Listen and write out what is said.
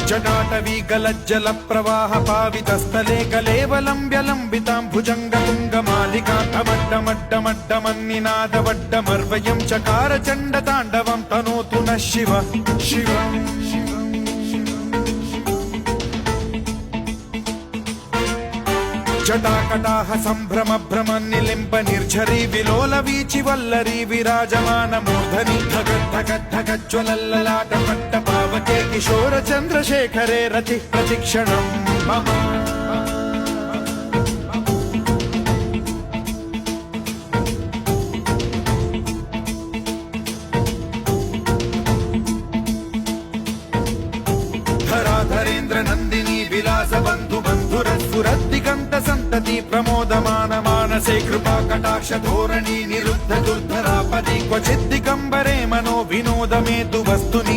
जटाटवी गलज्जल प्रवाह पावितस्थले कलेवलम्ब्यलम्बितां भुजङ्गतुङ्गमालिकान्तमड्डमड्डमड्डमन्निनादवड्डमर्वयं चकार चण्डताण्डवं तनोतु नः शिव शिव जटाकटाह सम्भ्रम भ्रम निलिम्ब निर्झरी विलोल वीचि वल्लरी विराजमान मूर्धनि धगद्धगद्धगज्ज्वलल्ललाट पट्ट पावके किशोर चन्द्रशेखरे रति प्रतिक्षणं मम धराधरेन्द्र नन्दिनी विलास बन्धु बन्धुरस्फुरद्दिगन्त सन्तति प्रमोदमान मानसे कृपा कटाक्ष धोरणी निरुद्ध दुर्धरापदि क्वचिद्दिगम्बरे मनो विनोदमेतु वस्तुनि